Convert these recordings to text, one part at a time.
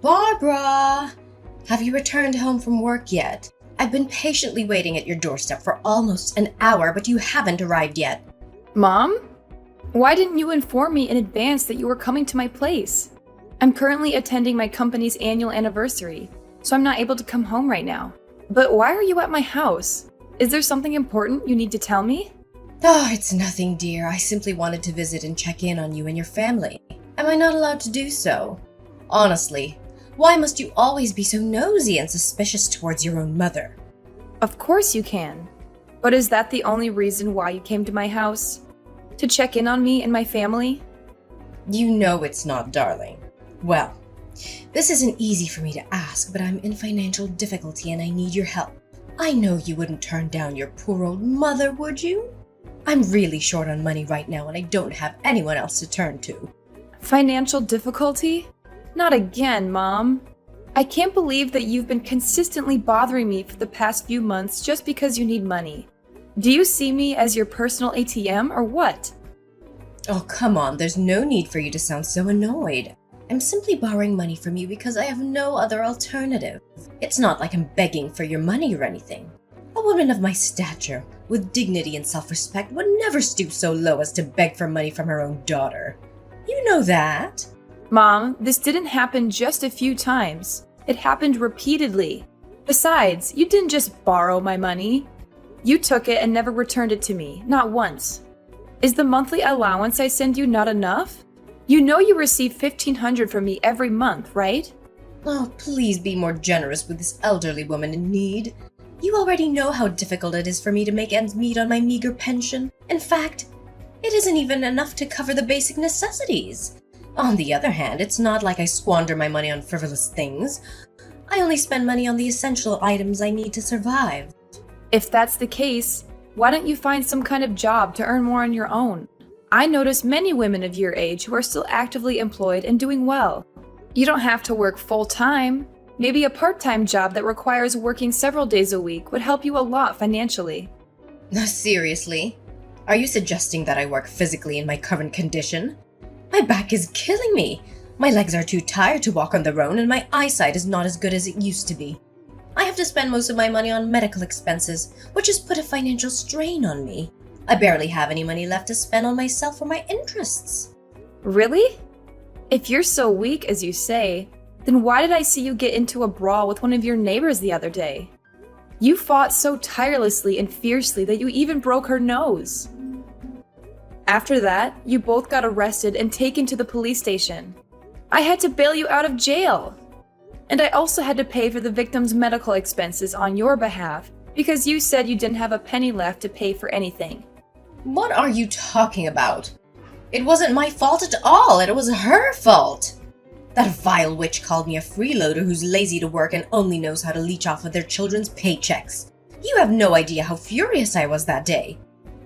Barbara! Have you returned home from work yet? I've been patiently waiting at your doorstep for almost an hour, but you haven't arrived yet. Mom? Why didn't you inform me in advance that you were coming to my place? I'm currently attending my company's annual anniversary, so I'm not able to come home right now. But why are you at my house? Is there something important you need to tell me? Oh, it's nothing, dear. I simply wanted to visit and check in on you and your family. Am I not allowed to do so? Honestly, why must you always be so nosy and suspicious towards your own mother? Of course you can. But is that the only reason why you came to my house? To check in on me and my family? You know it's not, darling. Well, this isn't easy for me to ask, but I'm in financial difficulty and I need your help. I know you wouldn't turn down your poor old mother, would you? I'm really short on money right now and I don't have anyone else to turn to. Financial difficulty? Not again, Mom. I can't believe that you've been consistently bothering me for the past few months just because you need money. Do you see me as your personal ATM or what? Oh, come on, there's no need for you to sound so annoyed. I'm simply borrowing money from you because I have no other alternative. It's not like I'm begging for your money or anything. A woman of my stature, with dignity and self-respect, would never stoop so low as to beg for money from her own daughter. You know that. Mom, this didn't happen just a few times. It happened repeatedly. Besides, you didn't just borrow my money. You took it and never returned it to me, not once. Is the monthly allowance I send you not enough? You know you receive $1,500 from me every month, right? Oh, please be more generous with this elderly woman in need. You already know how difficult it is for me to make ends meet on my meager pension. In fact, it isn't even enough to cover the basic necessities. On the other hand, it's not like I squander my money on frivolous things. I only spend money on the essential items I need to survive. If that's the case, why don't you find some kind of job to earn more on your own? I notice many women of your age who are still actively employed and doing well. You don't have to work full-time. Maybe a part-time job that requires working several days a week would help you a lot financially. Seriously? Are you suggesting that I work physically in my current condition? My back is killing me. My legs are too tired to walk on their own and my eyesight is not as good as it used to be. I have to spend most of my money on medical expenses, which has put a financial strain on me. I barely have any money left to spend on myself or my interests. Really? If you're so weak as you say, then why did I see you get into a brawl with one of your neighbors the other day? You fought so tirelessly and fiercely that you even broke her nose. After that, you both got arrested and taken to the police station. I had to bail you out of jail. And I also had to pay for the victim's medical expenses on your behalf because you said you didn't have a penny left to pay for anything. What are you talking about? It wasn't my fault at all. It was her fault. That vile witch called me a freeloader who's lazy to work and only knows how to leech off of their children's paychecks. You have no idea how furious I was that day.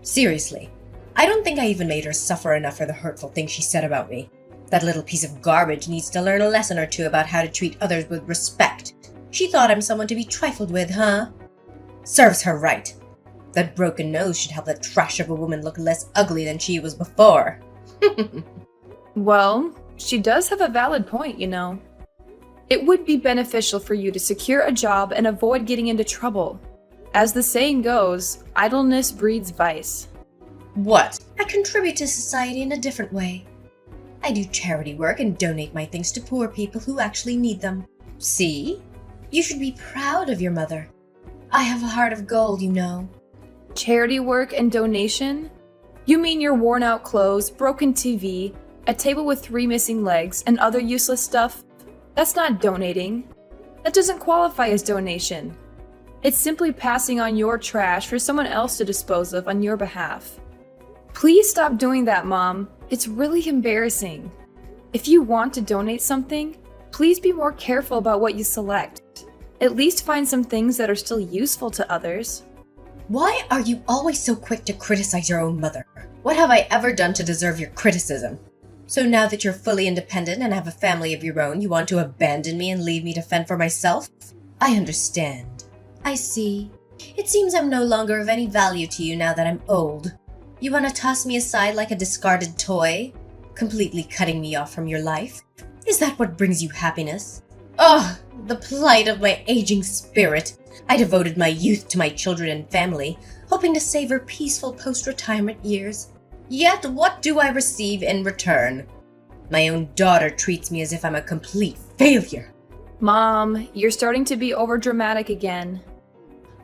Seriously, I don't think I even made her suffer enough for the hurtful things she said about me. That little piece of garbage needs to learn a lesson or two about how to treat others with respect. She thought I'm someone to be trifled with, huh? Serves her right. That broken nose should help that trash of a woman look less ugly than she was before. Well, she does have a valid point, you know. It would be beneficial for you to secure a job and avoid getting into trouble. As the saying goes, idleness breeds vice. What? I contribute to society in a different way. I do charity work and donate my things to poor people who actually need them. See? You should be proud of your mother. I have a heart of gold, you know. Charity work and donation? You mean your worn-out clothes, broken TV, a table with 3 missing legs, and other useless stuff? That's not donating. That doesn't qualify as donation. It's simply passing on your trash for someone else to dispose of on your behalf. Please stop doing that, Mom. It's really embarrassing. If you want to donate something, please be more careful about what you select. At least find some things that are still useful to others. Why are you always so quick to criticize your own mother? What have I ever done to deserve your criticism? So now that you're fully independent and have a family of your own, you want to abandon me and leave me to fend for myself? I understand. I see. It seems I'm no longer of any value to you now that I'm old. You want to toss me aside like a discarded toy? Completely cutting me off from your life? Is that what brings you happiness? Oh, the plight of my aging spirit. I devoted my youth to my children and family, hoping to savor peaceful post-retirement years. Yet what do I receive in return? My own daughter treats me as if I'm a complete failure. Mom, you're starting to be overdramatic again.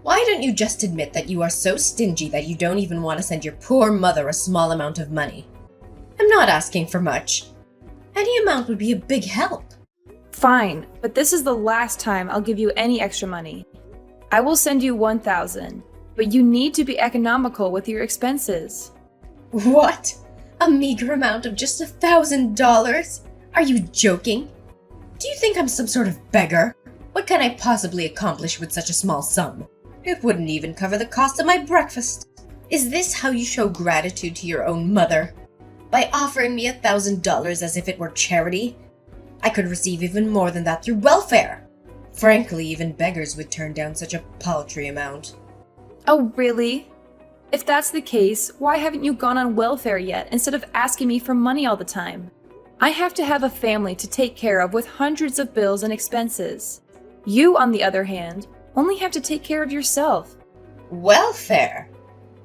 Why don't you just admit that you are so stingy that you don't even want to send your poor mother a small amount of money? I'm not asking for much. Any amount would be a big help. Fine, but this is the last time I'll give you any extra money. I will send you 1,000, but you need to be economical with your expenses. What? A meager amount of just $1,000? Are you joking? Do you think I'm some sort of beggar? What can I possibly accomplish with such a small sum? It wouldn't even cover the cost of my breakfast. Is this how you show gratitude to your own mother? By offering me $1,000 as if it were charity? I could receive even more than that through welfare. Frankly, even beggars would turn down such a paltry amount. Oh, really? If that's the case, why haven't you gone on welfare yet instead of asking me for money all the time? I have to have a family to take care of with hundreds of bills and expenses. You, on the other hand, only have to take care of yourself. Welfare?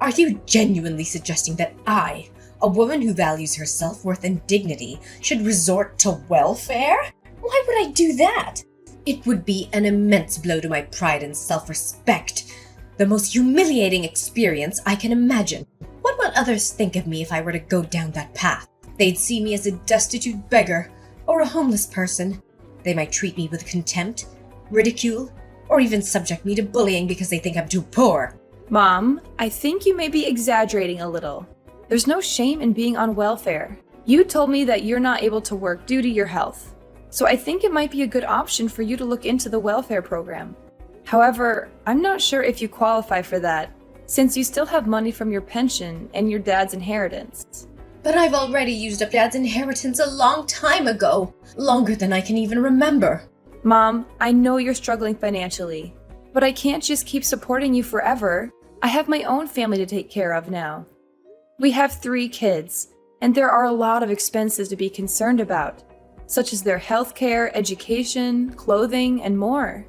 Are you genuinely suggesting that I, a woman who values her self-worth and dignity, should resort to welfare? Why would I do that? It would be an immense blow to my pride and self-respect. The most humiliating experience I can imagine. What would others think of me if I were to go down that path? They'd see me as a destitute beggar or a homeless person. They might treat me with contempt, ridicule, or even subject me to bullying because they think I'm too poor. Mom, I think you may be exaggerating a little. There's no shame in being on welfare. You told me that you're not able to work due to your health. So I think it might be a good option for you to look into the welfare program. However, I'm not sure if you qualify for that, since you still have money from your pension and your dad's inheritance. But I've already used up Dad's inheritance a long time ago. Longer than I can even remember. Mom, I know you're struggling financially, but I can't just keep supporting you forever. I have my own family to take care of now. We have 3 kids, and there are a lot of expenses to be concerned about, such as their healthcare, education, clothing, and more.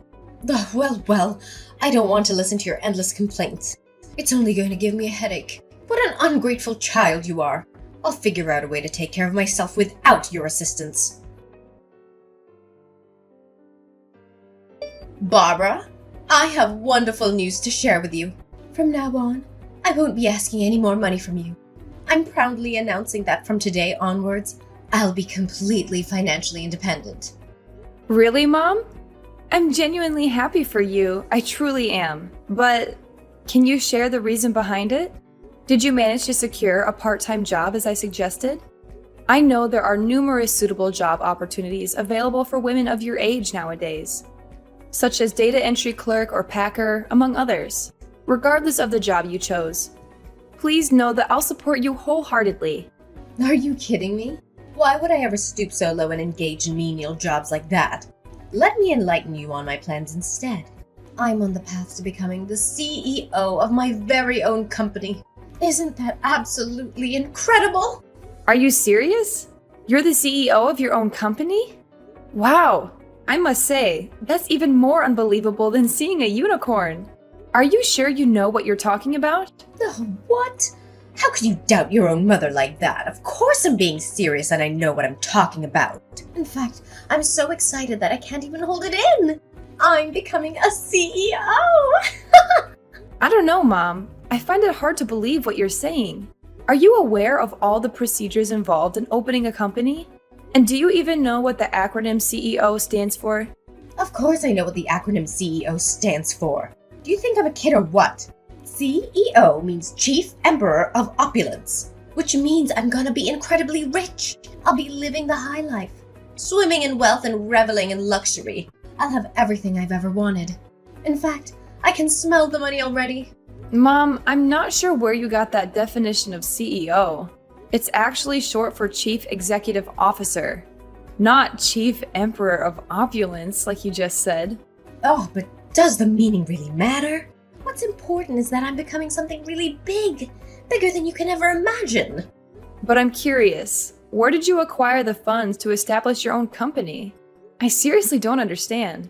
Well, I don't want to listen to your endless complaints. It's only going to give me a headache. What an ungrateful child you are. I'll figure out a way to take care of myself without your assistance. Barbara, I have wonderful news to share with you. From now on, I won't be asking any more money from you. I'm proudly announcing that from today onwards, I'll be completely financially independent. Really, Mom? I'm genuinely happy for you. I truly am. But can you share the reason behind it? Did you manage to secure a part-time job as I suggested? I know there are numerous suitable job opportunities available for women of your age nowadays, such as data entry clerk or packer, among others. Regardless of the job you chose, please know that I'll support you wholeheartedly. Are you kidding me? Why would I ever stoop so low and engage in menial jobs like that? Let me enlighten you on my plans instead. I'm on the path to becoming the CEO of my very own company. Isn't that absolutely incredible? Are you serious? You're the CEO of your own company? Wow, I must say, that's even more unbelievable than seeing a unicorn. Are you sure you know what you're talking about? What? How could you doubt your own mother like that? Of course I'm being serious and I know what I'm talking about. In fact, I'm so excited that I can't even hold it in. I'm becoming a CEO! I don't know, Mom. I find it hard to believe what you're saying. Are you aware of all the procedures involved in opening a company? And do you even know what the acronym CEO stands for? Of course I know what the acronym CEO stands for. Do you think I'm a kid or what? CEO means Chief Emperor of Opulence, which means I'm gonna be incredibly rich. I'll be living the high life, swimming in wealth and reveling in luxury. I'll have everything I've ever wanted. In fact, I can smell the money already. Mom, I'm not sure where you got that definition of CEO. It's actually short for Chief Executive Officer, not Chief Emperor of Opulence, like you just said. Oh, but does the meaning really matter? What's important is that I'm becoming something really big, bigger than you can ever imagine. But I'm curious, where did you acquire the funds to establish your own company? I seriously don't understand.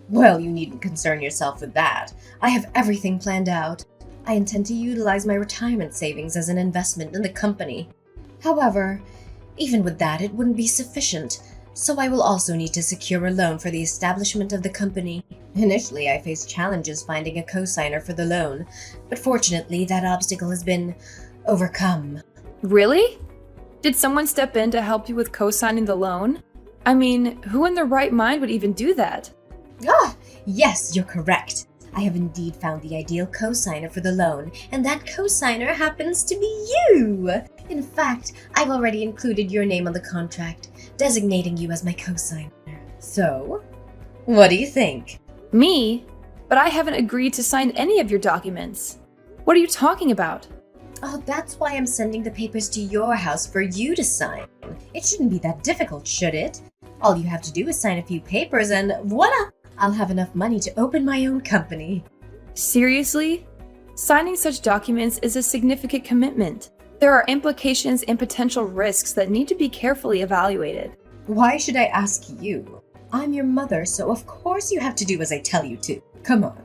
Well, you needn't concern yourself with that. I have everything planned out. I intend to utilize my retirement savings as an investment in the company. However, even with that, it wouldn't be sufficient, so I will also need to secure a loan for the establishment of the company. Initially, I faced challenges finding a co-signer for the loan, but fortunately, that obstacle has been overcome. Really? Did someone step in to help you with co-signing the loan? I mean, who in their right mind would even do that? Ah, yes, you're correct. I have indeed found the ideal co-signer for the loan, and that co-signer happens to be you! In fact, I've already included your name on the contract, designating you as my co-signer. So, what do you think? Me? But I haven't agreed to sign any of your documents. What are you talking about? Oh, that's why I'm sending the papers to your house for you to sign. It shouldn't be that difficult, should it? All you have to do is sign a few papers and voila! I'll have enough money to open my own company. Seriously? Signing such documents is a significant commitment. There are implications and potential risks that need to be carefully evaluated. Why should I ask you? I'm your mother, so of course you have to do as I tell you to. Come on.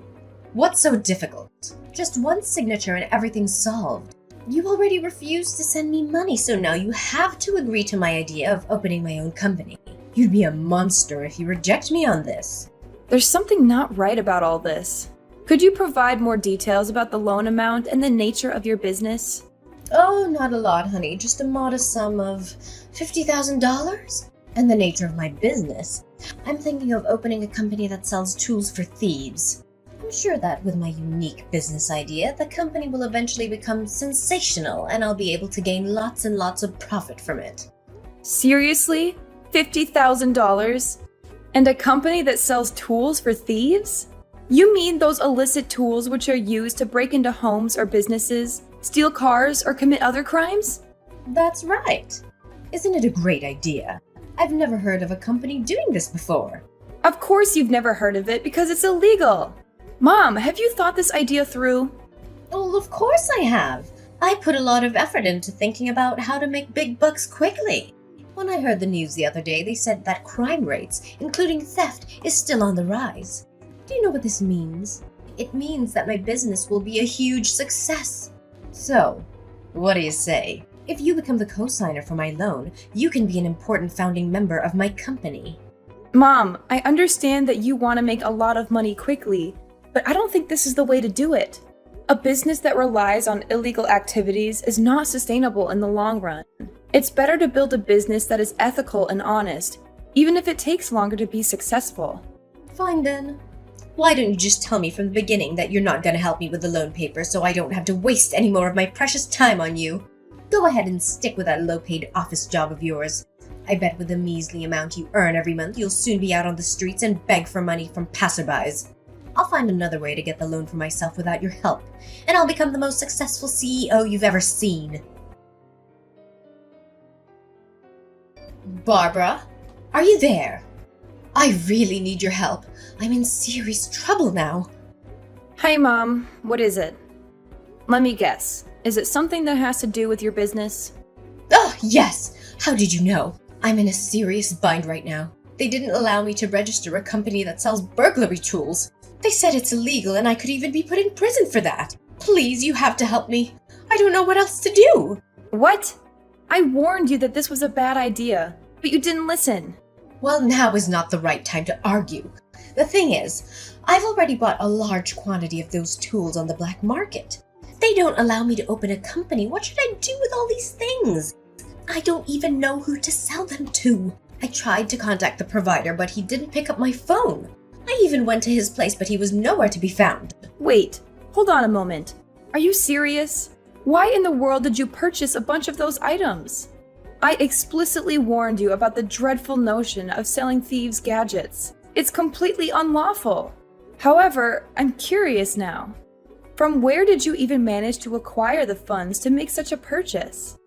What's so difficult? Just one signature and everything's solved. You already refused to send me money, so now you have to agree to my idea of opening my own company. You'd be a monster if you reject me on this. There's something not right about all this. Could you provide more details about the loan amount and the nature of your business? Oh, not a lot, honey. Just a modest sum of $50,000. And the nature of my business. I'm thinking of opening a company that sells tools for thieves. I'm sure that with my unique business idea, the company will eventually become sensational and I'll be able to gain lots and lots of profit from it. Seriously? $50,000? And a company that sells tools for thieves? You mean those illicit tools which are used to break into homes or businesses, steal cars, or commit other crimes? That's right. Isn't it a great idea? I've never heard of a company doing this before. Of course you've never heard of it because it's illegal. Mom, have you thought this idea through? Well, of course I have. I put a lot of effort into thinking about how to make big bucks quickly. When I heard the news the other day, they said that crime rates, including theft, is still on the rise. Do you know what this means? It means that my business will be a huge success. So, what do you say? If you become the co-signer for my loan, you can be an important founding member of my company. Mom, I understand that you want to make a lot of money quickly, but I don't think this is the way to do it. A business that relies on illegal activities is not sustainable in the long run. It's better to build a business that is ethical and honest, even if it takes longer to be successful. Fine then. Why don't you just tell me from the beginning that you're not going to help me with the loan papers so I don't have to waste any more of my precious time on you? Go ahead and stick with that low-paid office job of yours. I bet with the measly amount you earn every month, you'll soon be out on the streets and beg for money from passerbys. I'll find another way to get the loan for myself without your help, and I'll become the most successful CEO you've ever seen. Barbara, are you there? I really need your help. I'm in serious trouble now. Hi, Mom. What is it? Let me guess. Is it something that has to do with your business? Oh, yes! How did you know? I'm in a serious bind right now. They didn't allow me to register a company that sells burglary tools. They said it's illegal and I could even be put in prison for that. Please, you have to help me. I don't know what else to do. What? I warned you that this was a bad idea, but you didn't listen. Well, now is not the right time to argue. The thing is, I've already bought a large quantity of those tools on the black market. They don't allow me to open a company. What should I do with all these things? I don't even know who to sell them to. I tried to contact the provider, but he didn't pick up my phone. I even went to his place, but he was nowhere to be found. Wait, hold on a moment. Are you serious? Why in the world did you purchase a bunch of those items? I explicitly warned you about the dreadful notion of selling thieves' gadgets. It's completely unlawful. However, I'm curious now. From where did you even manage to acquire the funds to make such a purchase?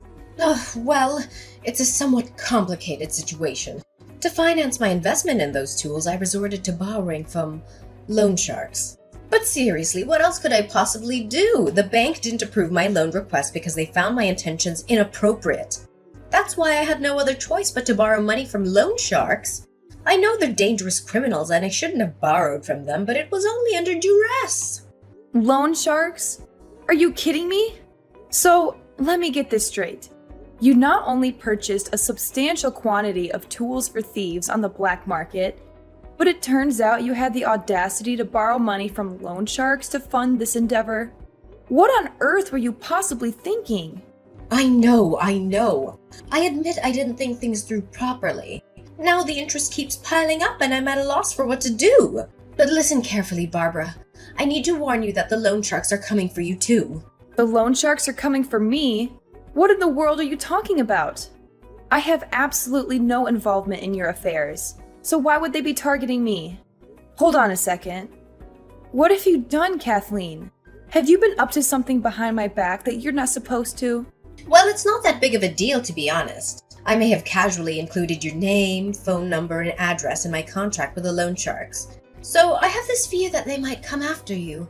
Well, it's a somewhat complicated situation. To finance my investment in those tools, I resorted to borrowing from loan sharks. But seriously, what else could I possibly do? The bank didn't approve my loan request because they found my intentions inappropriate. That's why I had no other choice but to borrow money from loan sharks. I know they're dangerous criminals and I shouldn't have borrowed from them, but it was only under duress. Loan sharks? Are you kidding me? So, let me get this straight. You not only purchased a substantial quantity of tools for thieves on the black market, but it turns out you had the audacity to borrow money from loan sharks to fund this endeavor? What on earth were you possibly thinking? I know. I admit I didn't think things through properly. Now the interest keeps piling up and I'm at a loss for what to do. But listen carefully, Barbara. I need to warn you that the loan sharks are coming for you too. The loan sharks are coming for me? What in the world are you talking about? I have absolutely no involvement in your affairs, so why would they be targeting me? Hold on a second. What have you done, Kathleen? Have you been up to something behind my back that you're not supposed to? Well, it's not that big of a deal, to be honest. I may have casually included your name, phone number, and address in my contract with the loan sharks. So I have this fear that they might come after you.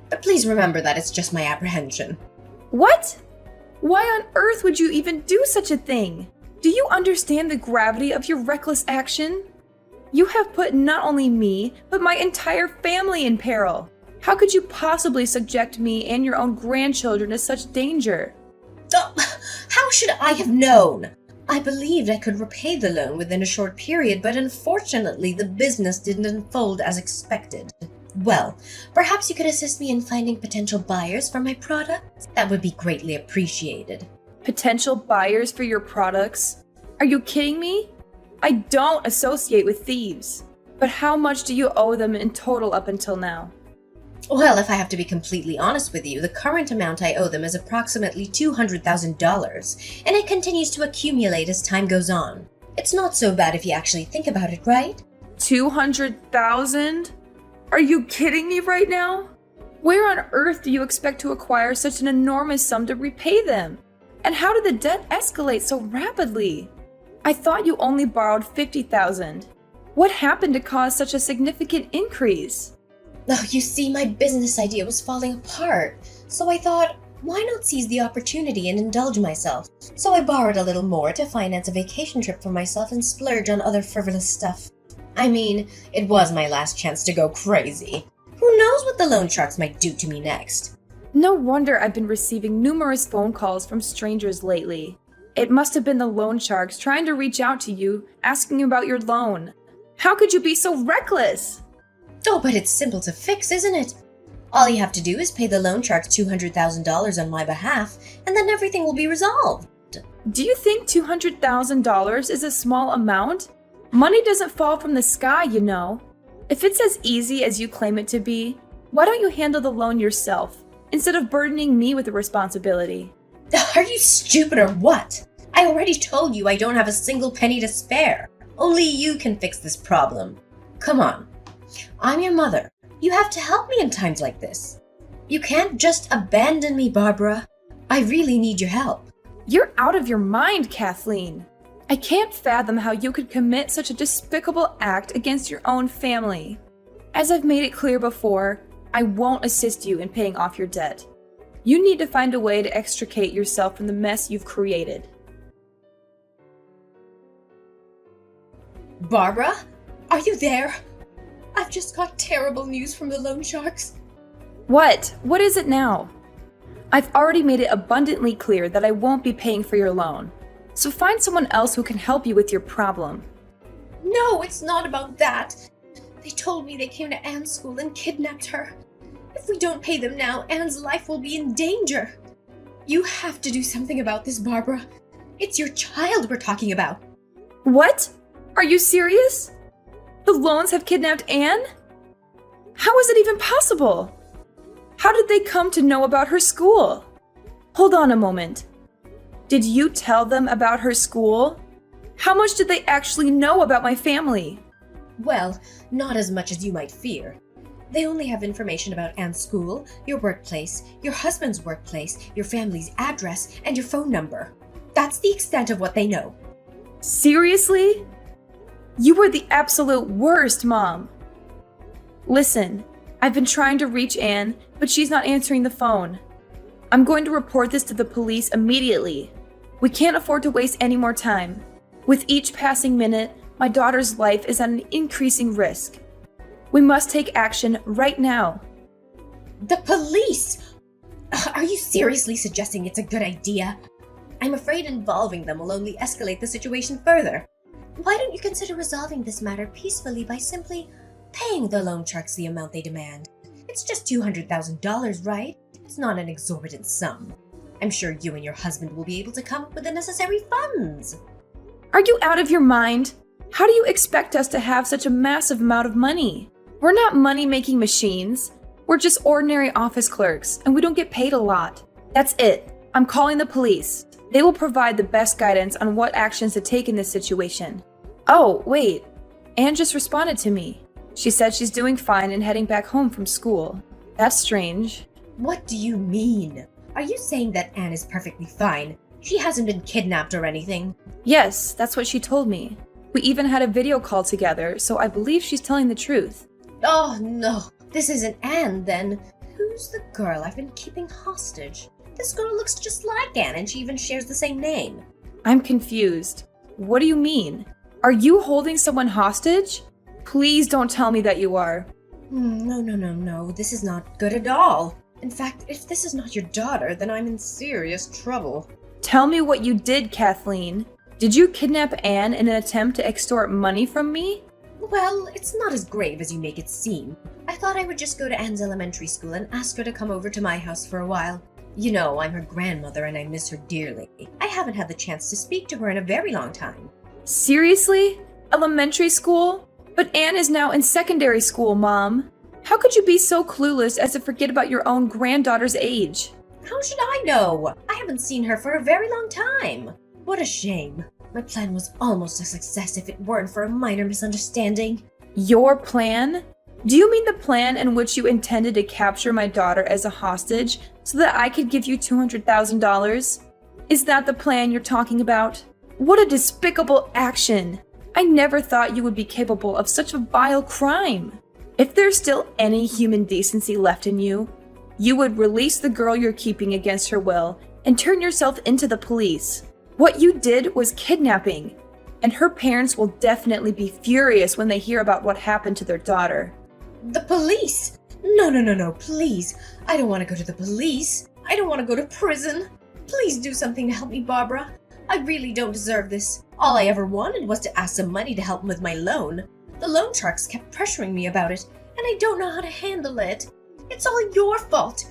But please remember that it's just my apprehension. What? Why on earth would you even do such a thing? Do you understand the gravity of your reckless action? You have put not only me, but my entire family in peril. How could you possibly subject me and your own grandchildren to such danger? Oh, how should I have known? I believed I could repay the loan within a short period, but unfortunately the business didn't unfold as expected. Well, perhaps you could assist me in finding potential buyers for my products? That would be greatly appreciated. Potential buyers for your products? Are you kidding me? I don't associate with thieves. But how much do you owe them in total up until now? Well, if I have to be completely honest with you, the current amount I owe them is approximately $200,000, and it continues to accumulate as time goes on. It's not so bad if you actually think about it, right? 200,000? Are you kidding me right now? Where on earth do you expect to acquire such an enormous sum to repay them? And how did the debt escalate so rapidly? I thought you only borrowed $50,000. What happened to cause such a significant increase? Oh, you see, my business idea was falling apart, so I thought, why not seize the opportunity and indulge myself? So I borrowed a little more to finance a vacation trip for myself and splurge on other frivolous stuff. I mean, it was my last chance to go crazy. Who knows what the loan sharks might do to me next? No wonder I've been receiving numerous phone calls from strangers lately. It must have been the loan sharks trying to reach out to you, asking about your loan. How could you be so reckless? Oh, but it's simple to fix, isn't it? All you have to do is pay the loan sharks $200,000 on my behalf, and then everything will be resolved. Do you think $200,000 is a small amount? Money doesn't fall from the sky, you know. If it's as easy as you claim it to be, why don't you handle the loan yourself, instead of burdening me with the responsibility? Are you stupid or what? I already told you I don't have a single penny to spare. Only you can fix this problem. Come on. I'm your mother. You have to help me in times like this. You can't just abandon me, Barbara. I really need your help. You're out of your mind, Kathleen. I can't fathom how you could commit such a despicable act against your own family. As I've made it clear before, I won't assist you in paying off your debt. You need to find a way to extricate yourself from the mess you've created. Barbara? Are you there? I've just got terrible news from the loan sharks. What? What is it now? I've already made it abundantly clear that I won't be paying for your loan. So find someone else who can help you with your problem. No, it's not about that. They told me they came to Anne's school and kidnapped her. If we don't pay them now, Anne's life will be in danger. You have to do something about this, Barbara. It's your child we're talking about. What? Are you serious? The loans have kidnapped Anne? How is it even possible? How did they come to know about her school? Hold on a moment. Did you tell them about her school? How much did they actually know about my family? Well, not as much as you might fear. They only have information about Anne's school, your workplace, your husband's workplace, your family's address, and your phone number. That's the extent of what they know. Seriously? You were the absolute worst, Mom. Listen, I've been trying to reach Anne, but she's not answering the phone. I'm going to report this to the police immediately. We can't afford to waste any more time. With each passing minute, My daughter's life is at an increasing risk. We must take action right now. The police! Are you seriously suggesting it's a good idea? I'm afraid involving them will only escalate the situation further. Why don't you consider resolving this matter peacefully by simply paying the loan sharks the amount they demand? It's just $200,000, right? It's not an exorbitant sum. I'm sure you and your husband will be able to come up with the necessary funds. Are you out of your mind? How do you expect us to have such a massive amount of money? We're not money-making machines. We're just ordinary office clerks, and we don't get paid a lot. That's it. I'm calling the police. They will provide the best guidance on what actions to take in this situation. Oh, wait. Anne just responded to me. She said she's doing fine and heading back home from school. That's strange. What do you mean? Are you saying that Anne is perfectly fine? She hasn't been kidnapped or anything? Yes, that's what she told me. We even had a video call together, so I believe she's telling the truth. Oh no, this isn't Anne then. Who's the girl I've been keeping hostage? This girl looks just like Anne and she even shares the same name. I'm confused. What do you mean? Are you holding someone hostage? Please don't tell me that you are. No. This is not good at all. In fact, if this is not your daughter, then I'm in serious trouble. Tell me what you did, Kathleen. Did you kidnap Anne in an attempt to extort money from me? Well, it's not as grave as you make it seem. I thought I would just go to Anne's elementary school and ask her to come over to my house for a while. You know, I'm her grandmother and I miss her dearly. I haven't had the chance to speak to her in a very long time. Seriously? Elementary school? But Anne is now in secondary school, Mom. How could you be so clueless as to forget about your own granddaughter's age? How should I know? I haven't seen her for a very long time. What a shame. My plan was almost a success if it weren't for a minor misunderstanding. Your plan? Do you mean the plan in which you intended to capture my daughter as a hostage so that I could give you $200,000? Is that the plan you're talking about? What a despicable action! I never thought you would be capable of such a vile crime. If there's still any human decency left in you, you would release the girl you're keeping against her will and turn yourself into the police. What you did was kidnapping, and her parents will definitely be furious when they hear about what happened to their daughter. The police? No, please. I don't want to go to the police. I don't want to go to prison. Please do something to help me, Barbara. I really don't deserve this. All I ever wanted was to ask some money to help with my loan. The loan sharks kept pressuring me about it, and I don't know how to handle it. It's all your fault.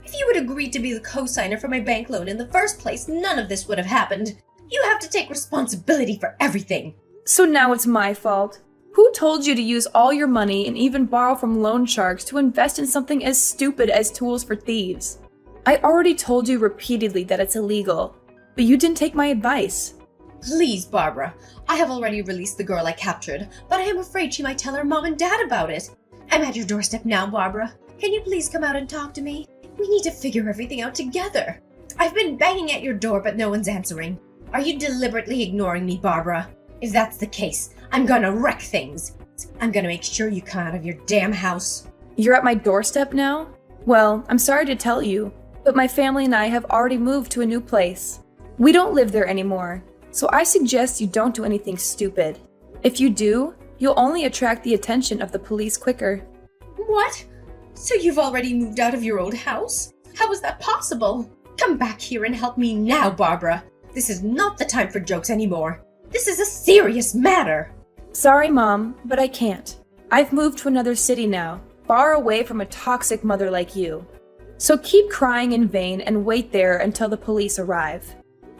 If you had agreed to be the co-signer for my bank loan in the first place, none of this would have happened. You have to take responsibility for everything. So now it's my fault. Who told you to use all your money and even borrow from loan sharks to invest in something as stupid as tools for thieves? I already told you repeatedly that it's illegal, but you didn't take my advice. Please, Barbara. I have already released the girl I captured, but I am afraid she might tell her mom and dad about it. I'm at your doorstep now, Barbara. Can you please come out and talk to me? We need to figure everything out together. I've been banging at your door, but no one's answering. Are you deliberately ignoring me, Barbara? If that's the case, I'm gonna wreck things. I'm gonna make sure you come out of your damn house. You're at my doorstep now? Well, I'm sorry to tell you, but my family and I have already moved to a new place. We don't live there anymore, so I suggest you don't do anything stupid. If you do, you'll only attract the attention of the police quicker. What? So you've already moved out of your old house? How is that possible? Come back here and help me now, Barbara. This is not the time for jokes anymore. This is a serious matter. Sorry, Mom, but I can't. I've moved to another city now, far away from a toxic mother like you. So keep crying in vain and wait there until the police arrive.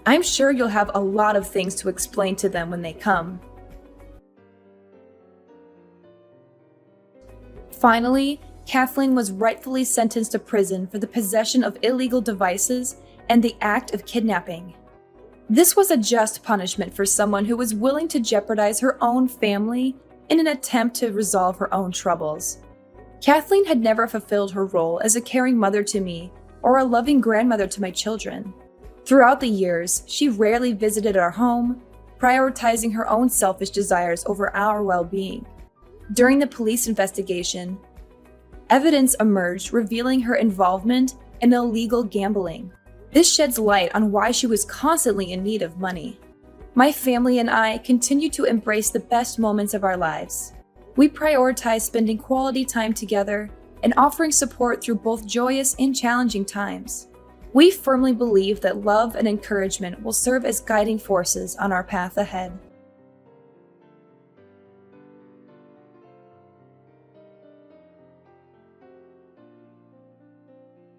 I'm sure you'll have a lot of things to explain to them when they come. Finally, Kathleen was rightfully sentenced to prison for the possession of illegal devices and the act of kidnapping. This was a just punishment for someone who was willing to jeopardize her own family in an attempt to resolve her own troubles. Kathleen had never fulfilled her role as a caring mother to me or a loving grandmother to my children. Throughout the years, she rarely visited our home, prioritizing her own selfish desires over our well-being. During the police investigation, evidence emerged revealing her involvement in illegal gambling. This sheds light on why she was constantly in need of money. My family and I continue to embrace the best moments of our lives. We prioritize spending quality time together and offering support through both joyous and challenging times. We firmly believe that love and encouragement will serve as guiding forces on our path ahead.